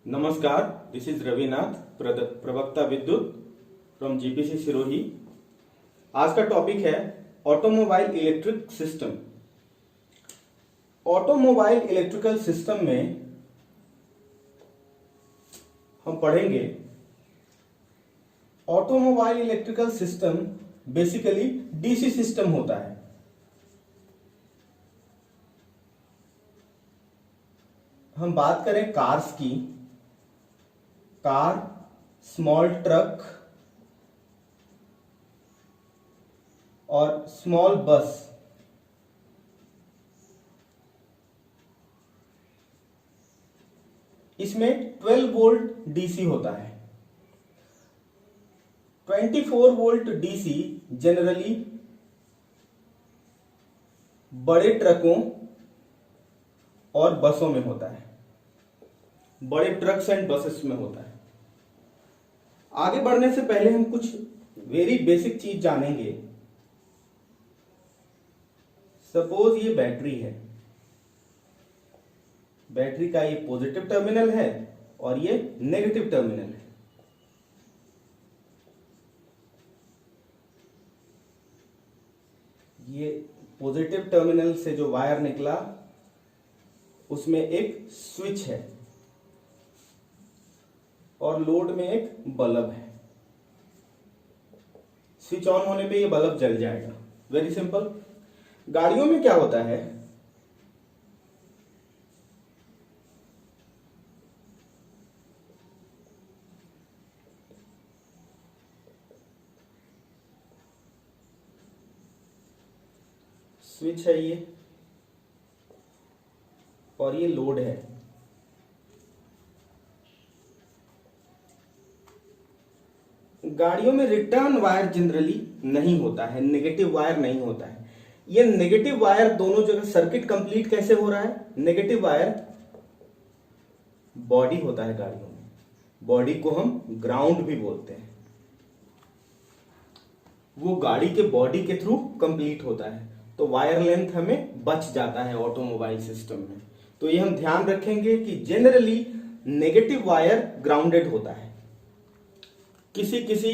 नमस्कार, this is Ravinath, प्रवक्ता विद्युत फ्रॉम जीपीसी सिरोही। आज का टॉपिक है automobile electric system. Automobile electrical system में हम पढ़ेंगे automobile electrical system basically DC system होता है। हम बात करें कार्स की, कार, स्मॉल ट्रक और स्मॉल बस, इसमें 12 वोल्ट डीसी होता है। 24 वोल्ट डीसी जनरली बड़े ट्रकों और बसों में होता है, बड़े ट्रक्स एंड बसेस में होता है। आगे बढ़ने से पहले हम कुछ वेरी बेसिक चीज जानेंगे। सपोज ये बैटरी है, बैटरी का ये पॉजिटिव टर्मिनल है और ये नेगेटिव टर्मिनल है। ये पॉजिटिव टर्मिनल से जो वायर निकला उसमें एक स्विच है और लोड में एक बल्ब है। स्विच ऑन होने पे ये बल्ब जल जाएगा। Very simple. गाड़ियों में क्या होता है, स्विच है ये और ये लोड है। गाड़ियों में रिटर्न वायर जनरली नहीं होता है, नेगेटिव वायर नहीं होता है। ये नेगेटिव वायर दोनों जगह सर्किट कंप्लीट कैसे हो रहा है? नेगेटिव वायर बॉडी होता है गाड़ियों में, बॉडी को हम ग्राउंड भी बोलते हैं। वो गाड़ी के बॉडी के थ्रू कंप्लीट होता है, तो वायर लेंथ हमें बच जाता है ऑटोमोबाइल सिस्टम में। तो ये हम ध्यान रखेंगे कि जनरली नेगेटिव वायर ग्राउंडेड होता है। किसी किसी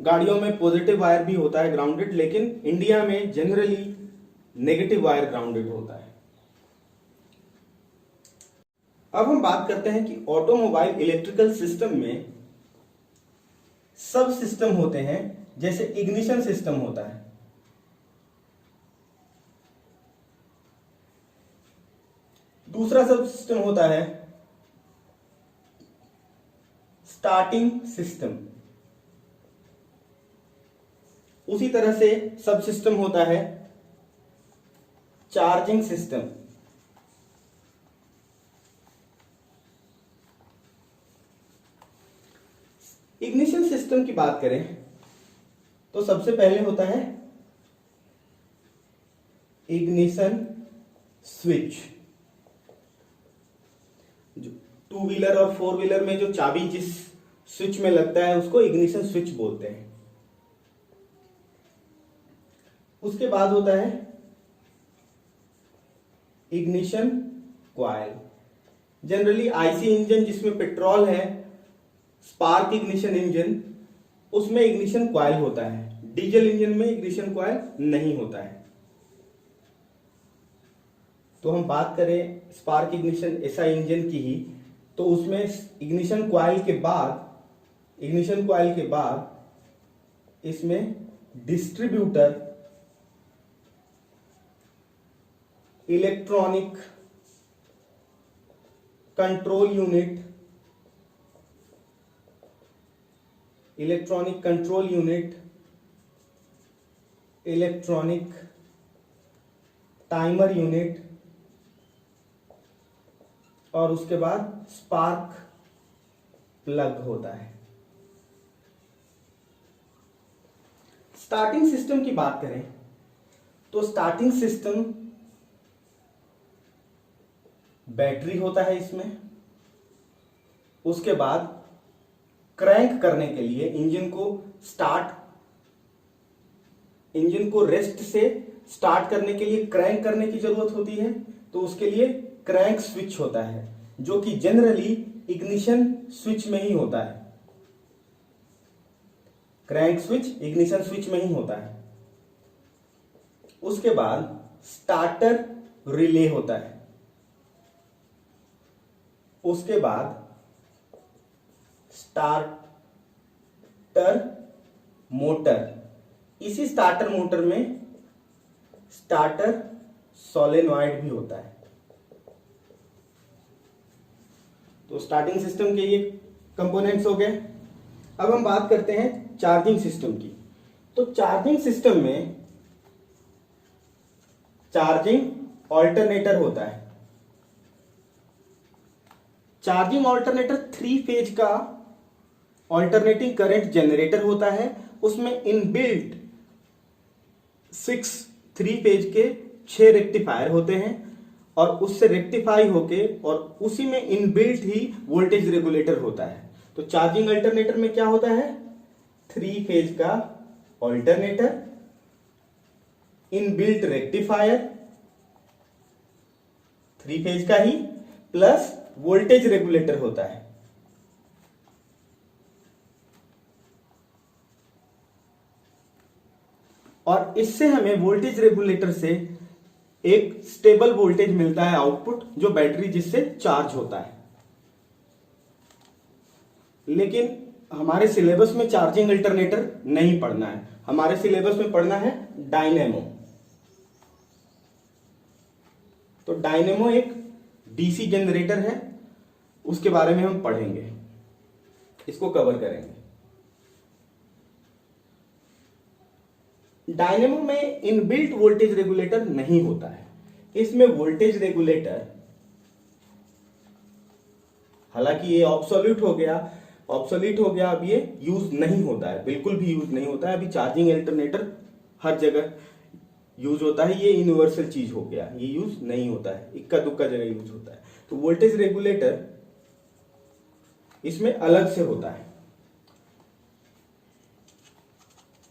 गाड़ियों में पॉजिटिव वायर भी होता है ग्राउंडेड, लेकिन इंडिया में जनरली नेगेटिव वायर ग्राउंडेड होता है। अब हम बात करते हैं कि ऑटोमोबाइल इलेक्ट्रिकल सिस्टम में सब सिस्टम होते हैं। जैसे इग्निशन सिस्टम होता है, दूसरा सब सिस्टम होता है स्टार्टिंग सिस्टम। उसी तरह से सब सिस्टम होता है चार्जिंग सिस्टम। इग्निशन सिस्टम की बात करें तो सबसे पहले होता है इग्निशन स्विच। जो 2 व्हीलर और 4 व्हीलर में जो चाबी जिस स्विच में लगता है उसको इग्निशन स्विच बोलते हैं। उसके बाद होता है ignition coil. Generally IC engine जिसमें पेट्रोल है, स्पार्क इग्निशन इंजन, उसमें इग्निशन कॉइल होता है। डीजल इंजन में इग्निशन कॉइल नहीं होता है। तो हम बात करें स्पार्क इग्निशन एसआई इंजन की ही, तो उसमें इग्निशन कॉइल के बाद इसमें distributor, electronic control unit, electronic timer unit और उसके बाद स्पार्क प्लग होता है। स्टार्टिंग सिस्टम की बात करें तो स्टार्टिंग सिस्टम बैटरी होता है इसमें। उसके बाद क्रैंक करने के लिए इंजन को रेस्ट से स्टार्ट करने के लिए क्रैंक करने की जरूरत होती है, तो उसके लिए क्रैंक स्विच होता है जो कि जनरली इग्निशन स्विच में ही होता है, क्रैंक स्विच इग्निशन स्विच में ही होता है। उसके बाद स्टार्टर रिले होता है, उसके बाद स्टार्टर मोटर, इसी स्टार्टर मोटर में स्टार्टर सोलेनॉइड भी होता है। तो स्टार्टिंग सिस्टम के ये कंपोनेंट्स हो गए। अब हम बात करते हैं चार्जिंग सिस्टम की। तो चार्जिंग सिस्टम में चार्जिंग ऑल्टरनेटर होता है। चार्जिंग ऑल्टरनेटर 3 फेज का ऑल्टरनेटिंग करंट जनरेटर होता है। उसमें इनबिल्ट 3 फेज के 6 रेक्टिफायर होते हैं और उससे रेक्टिफाई होके और उसी में इनबिल्ट ही वोल्टेज रेगुलेटर होता है। तो चार्जिंग अल्टरनेटर में क्या होता है, 3 फेज का ऑल्टरनेटर, इनबिल्ट रेक्टिफायर 3 फेज का ही, प्लस वोल्टेज रेगुलेटर होता है। और इससे हमें वोल्टेज रेगुलेटर से एक स्टेबल वोल्टेज मिलता है आउटपुट, जो बैटरी जिससे चार्ज होता है। लेकिन हमारे सिलेबस में चार्जिंग अल्टरनेटर नहीं पढ़ना है, हमारे सिलेबस में पढ़ना है डायनेमो। तो डायनेमो एक डीसी जनरेटर है, उसके बारे में हम पढ़ेंगे, इसको कवर करेंगे। डायनेमो में इनबिल्ट वोल्टेज रेगुलेटर नहीं होता है। इसमें वोल्टेज रेगुलेटर, हालांकि ये ऑब्सोल्यूट हो गया, अब ये यूज नहीं होता है, बिल्कुल भी यूज नहीं होता है। अभी चार्जिंग अल्टरनेटर हर जगह यूज होता है, ये यूनिवर्सल चीज हो गया, ये यूज नहीं होता है, इक्का दुक्का जगह यूज होता है। तो वोल्टेज रेगुलेटर इसमें अलग से होता है।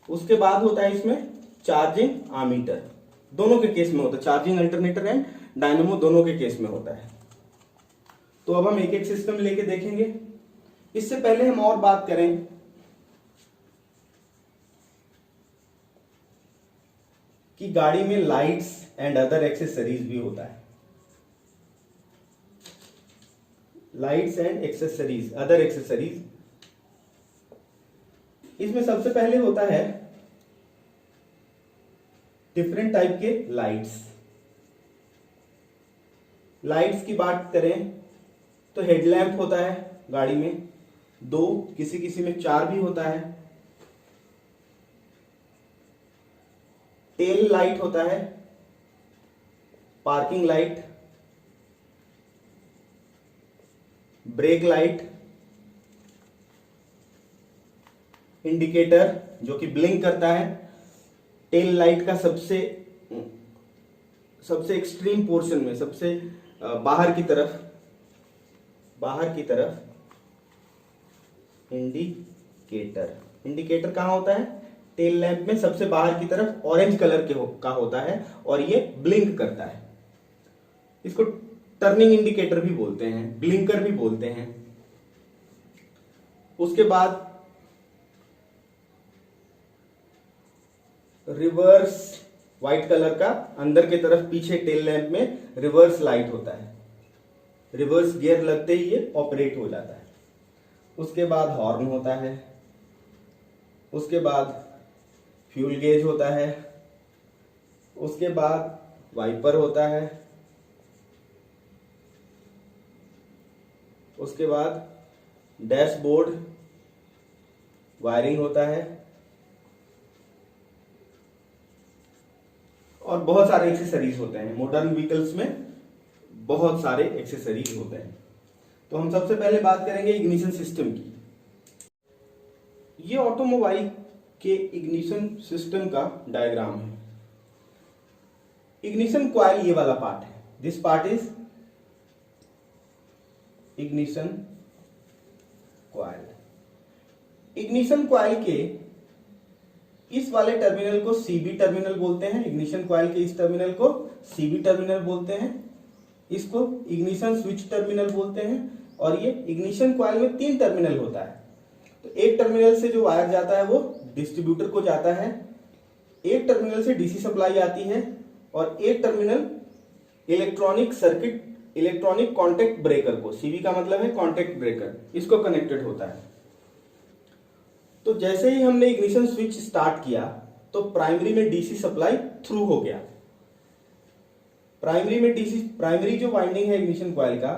उसके बाद होता है इसमें चार्जिंग आमीटर, दोनों के केस में होता है, चार्जिंग अल्टरनेटर एंड डायनेमो दोनों के केस में होता है। तो अब हम एक एक सिस्टम लेके देखेंगे। इससे पहले हम और बात करें कि गाड़ी में लाइट्स एंड अदर एक्सेसरीज भी होता है। Lights and accessories, other accessories, इसमें सबसे पहले होता है डिफरेंट टाइप के लाइट्स। लाइट्स की बात करें तो हेडलैम्प होता है गाड़ी में 2, किसी किसी में 4 भी होता है। टेल लाइट होता है, parking light, brake light, indicator जो कि ब्लिंक करता है। टेल लाइट का सबसे एक्सट्रीम पोर्शन में, सबसे बाहर की तरफ इंडिकेटर कहां होता है, टेल लैंप में सबसे बाहर की तरफ ऑरेंज कलर का होता है और ये ब्लिंक करता है। इसको टर्निंग इंडिकेटर भी बोलते हैं, ब्लिंकर भी बोलते हैं। उसके बाद रिवर्स व्हाइट कलर का, अंदर की तरफ पीछे टेल लैंप में रिवर्स लाइट होता है, रिवर्स गियर लगते ही ये ऑपरेट हो जाता है। उसके बाद हॉर्न होता है, उसके बाद फ्यूल गेज होता है, उसके बाद वाइपर होता है, उसके बाद डैशबोर्ड वायरिंग होता है और बहुत सारे एक्सेसरीज होते हैं। मॉडर्न व्हीकल्स में बहुत सारे एक्सेसरीज होते हैं। तो हम सबसे पहले बात करेंगे इग्निशन सिस्टम की। ये ऑटोमोबाइल के इग्निशन सिस्टम का डायग्राम है। इग्निशन कॉइल ये वाला पार्ट है, this part is ignition coil. Ignition coil के इस वाले टर्मिनल को सीबी टर्मिनल बोलते हैं, इग्निशन कॉइल के इस टर्मिनल को सीबी टर्मिनल बोलते हैं, इसको इग्निशन स्विच टर्मिनल बोलते हैं, और ये इग्निशन कॉइल में 3 टर्मिनल होता है। तो एक टर्मिनल से जो वायर जाता है वो डिस्ट्रीब्यूटर को जाता है, एक टर्मिनल से डीसी सप्लाई आती है और एक terminal electronic circuit, electronic contact breaker को, सीबी का मतलब है कॉन्टेक्ट ब्रेकर, इसको कनेक्टेड होता है। तो जैसे ही हमने इग्निशन स्विच स्टार्ट किया तो प्राइमरी में डीसी सप्लाई थ्रू हो गया। प्राइमरी जो वाइंडिंग है इग्निशन कॉइल का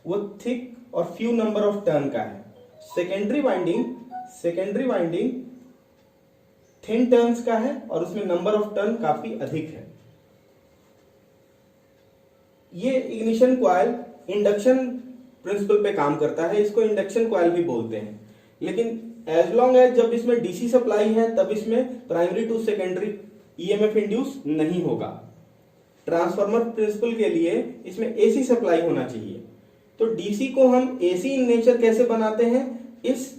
वो थिक और फ्यू नंबर ऑफ टर्न का है। सेकेंडरी वाइंडिंग थिन टर्न्स का है और उसमें नंबर ऑफ टर्न काफी अधिक है। ये इग्निशन कॉइल इंडक्शन प्रिंसिपल पे काम करता है, इसको इंडक्शन कॉइल भी बोलते हैं। लेकिन एज लॉन्ग एज जब इसमें डीसी सप्लाई है तब इसमें primary to secondary EMF induce नहीं होगा। ट्रांसफार्मर प्रिंसिपल के लिए इसमें एसी सप्लाई होना चाहिए। तो डीसी को हम एसी इन नेचर कैसे बनाते हैं, इस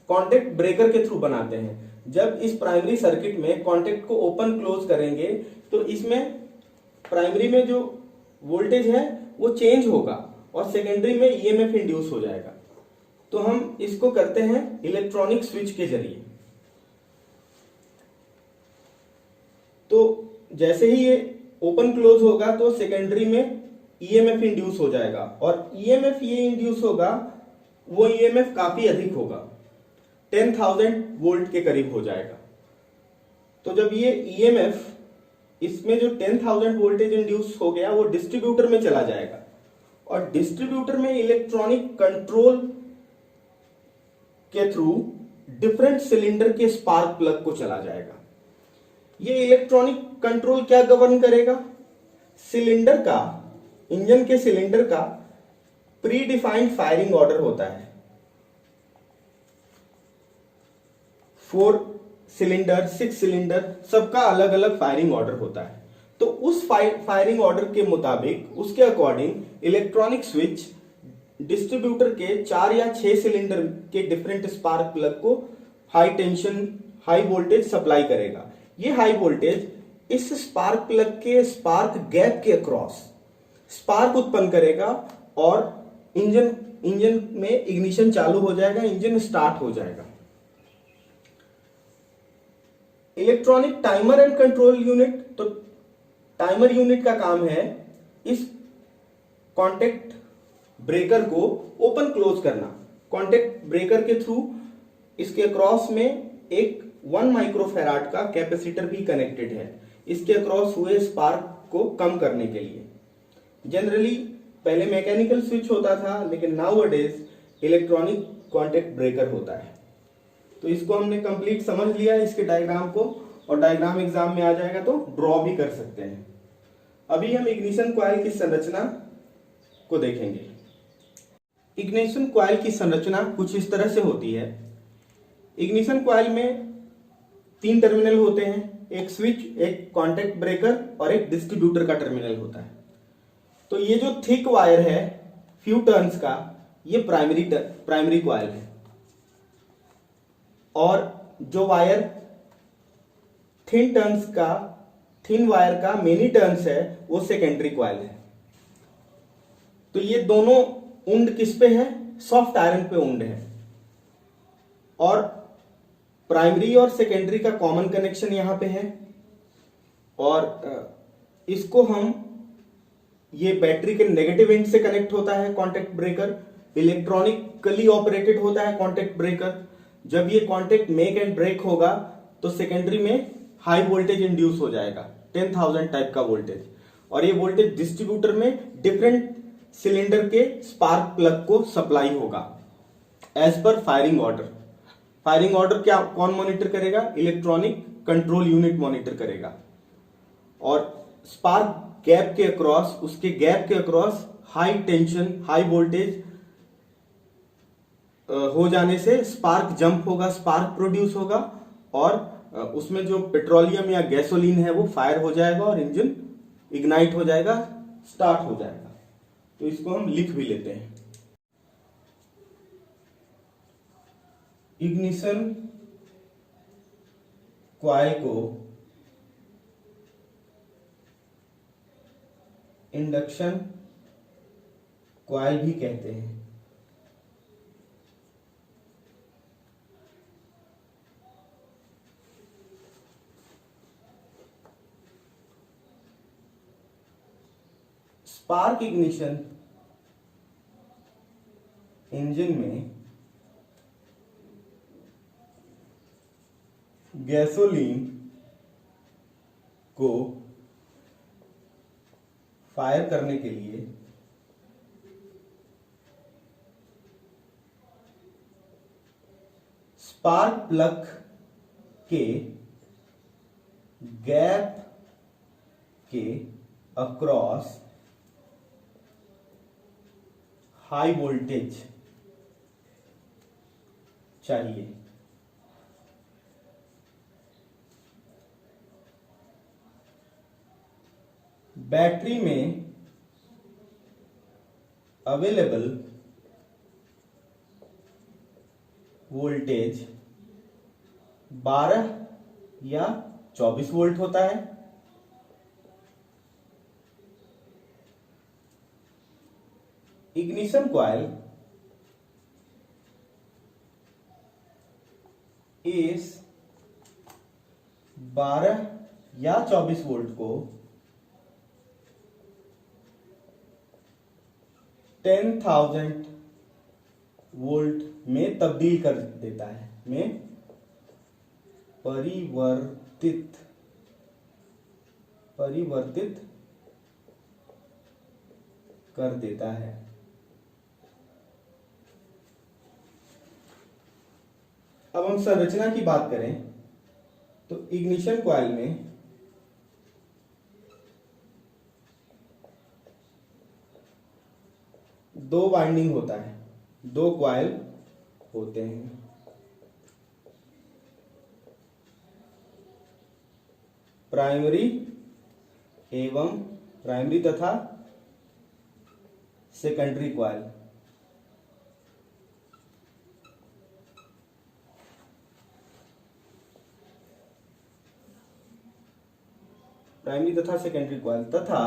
कॉन्टेक्ट ब्रेकर के थ्रू बनाते हैं। जब इस प्राइमरी सर्किट में कॉन्टेक्ट को ओपन क्लोज करेंगे तो इसमें प्राइमरी में जो वोल्टेज है वो चेंज होगा और सेकेंडरी में ईएमएफ इंड्यूस हो जाएगा। तो हम इसको करते हैं इलेक्ट्रॉनिक स्विच के जरिए। तो जैसे ही ये ओपन क्लोज होगा तो सेकेंडरी में ईएमएफ इंड्यूस हो जाएगा और ईएमएफ ये इंड्यूस होगा, वो ईएमएफ काफी अधिक होगा, 10,000 वोल्ट के करीब हो जाएगा। तो जब ये ईएमएफ, इसमें जो 10,000 वोल्टेज इंड्यूस हो गया वो डिस्ट्रीब्यूटर में चला जाएगा और डिस्ट्रीब्यूटर में इलेक्ट्रॉनिक कंट्रोल के थ्रू डिफरेंट सिलेंडर के स्पार्क प्लग को चला जाएगा। ये इलेक्ट्रॉनिक कंट्रोल क्या गवर्न करेगा, सिलेंडर का, इंजन के सिलेंडर का प्री डिफाइंड फायरिंग ऑर्डर होता है। 4 सिलेंडर, 6 सिलेंडर, सबका अलग अलग फायरिंग ऑर्डर होता है। तो उस फायरिंग ऑर्डर के मुताबिक, उसके अकॉर्डिंग इलेक्ट्रॉनिक स्विच डिस्ट्रीब्यूटर के 4 या 6 सिलेंडर के डिफरेंट स्पार्क प्लग को high tension, high voltage supply करेगा। ये हाई वोल्टेज इस स्पार्क प्लग के स्पार्क गैप के अक्रॉस स्पार्क उत्पन्न करेगा और इंजन में इग्निशन चालू हो जाएगा, इंजन स्टार्ट हो जाएगा। Electronic timer and control unit, तो टाइमर यूनिट का काम है इस कॉन्टेक्ट ब्रेकर को ओपन क्लोज करना। कॉन्टेक्ट ब्रेकर के थ्रू इसके अक्रॉस में एक 1 माइक्रोफैराड का कैपेसिटर भी कनेक्टेड है, इसके अक्रॉस हुए स्पार्क को कम करने के लिए। जनरली पहले मैकेनिकल स्विच होता था, लेकिन नाउअडेज इलेक्ट्रॉनिक कॉन्टेक्ट ब्रेकर होता है। तो इसको हमने कंप्लीट समझ लिया इसके डायग्राम को, और डायग्राम एग्जाम में आ जाएगा तो ड्रॉ भी कर सकते हैं। अभी हम इग्निशन कॉइल की संरचना को देखेंगे। इग्निशन कॉइल की संरचना कुछ इस तरह से होती है। इग्निशन कॉइल में 3 टर्मिनल होते हैं, एक स्विच, एक कॉन्टेक्ट ब्रेकर और एक डिस्ट्रीब्यूटर का टर्मिनल होता है। तो ये जो थिक वायर है फ्यू टर्न्स का, ये प्राइमरी कॉइल है, और जो वायर थिन वायर का मेनी टर्न्स है वो सेकेंडरी कॉइल है। तो ये दोनों उंड किस पे है, सॉफ्ट आयरन पे उंड है, और प्राइमरी और सेकेंडरी का कॉमन कनेक्शन यहां पे है। और इसको हम, ये बैटरी के नेगेटिव एंड से कनेक्ट होता है कॉन्टेक्ट ब्रेकर, इलेक्ट्रॉनिकली ऑपरेटेड होता है कॉन्टेक्ट ब्रेकर। जब ये कॉन्टेक्ट मेक एंड ब्रेक होगा तो सेकेंडरी में हाई वोल्टेज इंड्यूस हो जाएगा, 10,000 टाइप का वोल्टेज, और ये वोल्टेज डिस्ट्रीब्यूटर में डिफरेंट सिलेंडर के स्पार्क प्लग को सप्लाई होगा as per firing order. Firing order क्या कौन मॉनिटर करेगा, इलेक्ट्रॉनिक कंट्रोल यूनिट मॉनिटर करेगा। और स्पार्क गैप के अक्रॉस, उसके गैप के across high tension, high voltage हो जाने से स्पार्क जंप होगा, स्पार्क प्रोड्यूस होगा, और उसमें जो पेट्रोलियम या गैसोलीन है वो फायर हो जाएगा और इंजन इग्नाइट हो जाएगा, स्टार्ट हो जाएगा। तो इसको हम लिख भी लेते हैं। इग्निशन कॉइल को इंडक्शन कॉइल भी कहते हैं। स्पार्क इग्निशन इंजन में गैसोलीन को फायर करने के लिए स्पार्क प्लग के गैप के अक्रॉस हाई वोल्टेज चाहिए। बैटरी में अवेलेबल वोल्टेज 12 या 24 वोल्ट होता है। इग्निशन कॉइल इस 12 या 24 वोल्ट को 10,000 वोल्ट में तब्दील कर देता है, में परिवर्तित कर देता है। अब हम संरचना की बात करें तो इग्निशन कॉइल में दो वाइंडिंग होता है, दो कॉइल होते हैं। प्राइमरी तथा सेकेंडरी कॉइल। प्राइमरी तथा सेकेंडरी कॉइल तथा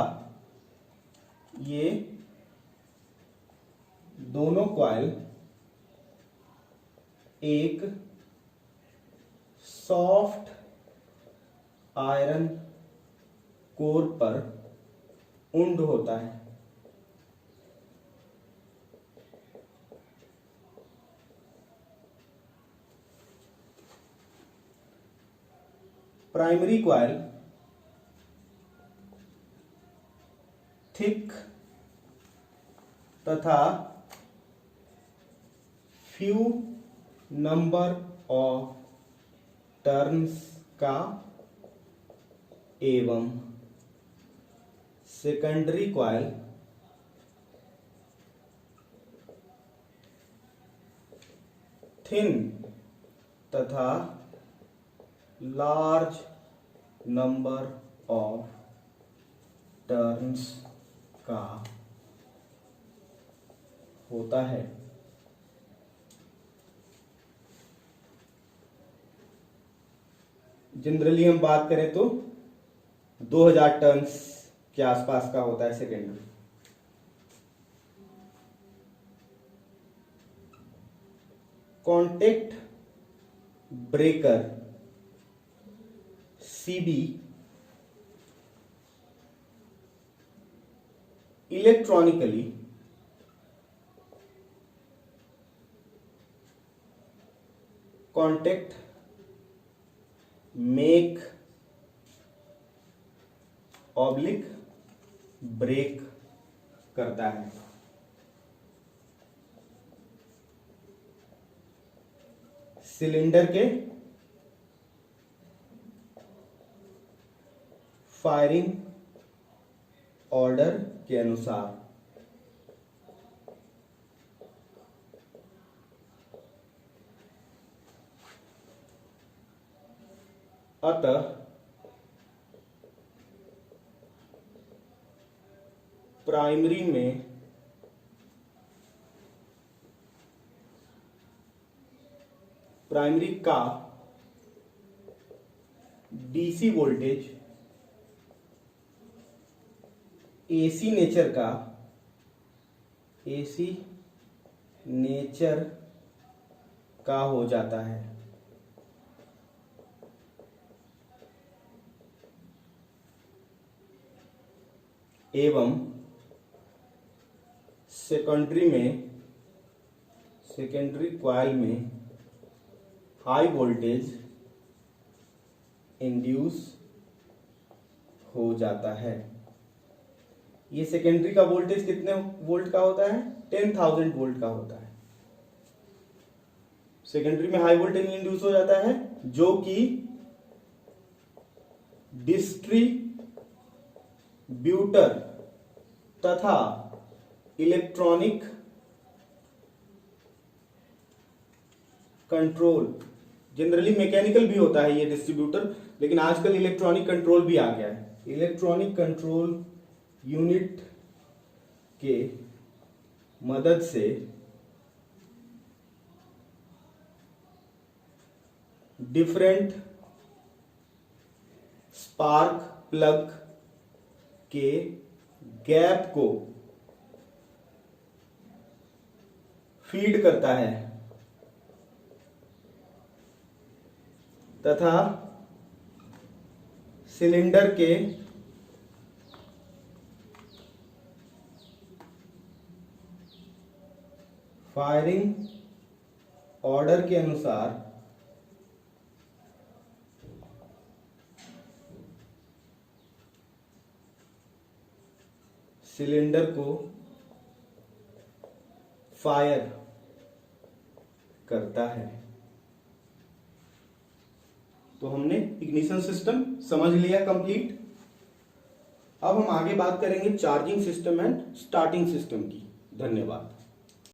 ये दोनों कॉइल एक सॉफ्ट आयरन कोर पर उंड होता है। प्राइमरी कॉइल थिक तथा फ्यू नंबर ऑफ टर्न्स का एवं सेकेंडरी कॉइल थिन तथा लार्ज नंबर ऑफ टर्न्स का होता है। जनरली हम बात करें तो 2000 टर्न्स के आसपास का होता है secondary. Contact breaker CB electronically contact make ऑब्लिक ब्रेक करता है। सिलेंडर के फायरिंग ऑर्डर के अनुसार अतः प्राइमरी में प्राइमरी का डीसी वोल्टेज एसी नेचर का हो जाता है। एवं सेकेंडरी कॉइल में हाई वोल्टेज इंड्यूस हो जाता है। ये सेकेंडरी का वोल्टेज कितने वोल्ट का होता है? 10,000 वोल्ट का होता है। सेकेंडरी में हाई वोल्टेज इंड्यूस हो जाता है जो कि डिस्ट्रीब्यूटर तथा इलेक्ट्रॉनिक कंट्रोल, जनरली मैकेनिकल भी होता है ये डिस्ट्रीब्यूटर, लेकिन आजकल इलेक्ट्रॉनिक कंट्रोल भी आ गया है। इलेक्ट्रॉनिक कंट्रोल यूनिट के मदद से डिफरेंट स्पार्क प्लग के गैप को फीड करता है तथा सिलेंडर के फायरिंग ऑर्डर के अनुसार सिलेंडर को फायर करता है। तो हमने इग्निशन सिस्टम समझ लिया कंप्लीट। अब हम आगे बात करेंगे charging system and starting system की। धन्यवाद।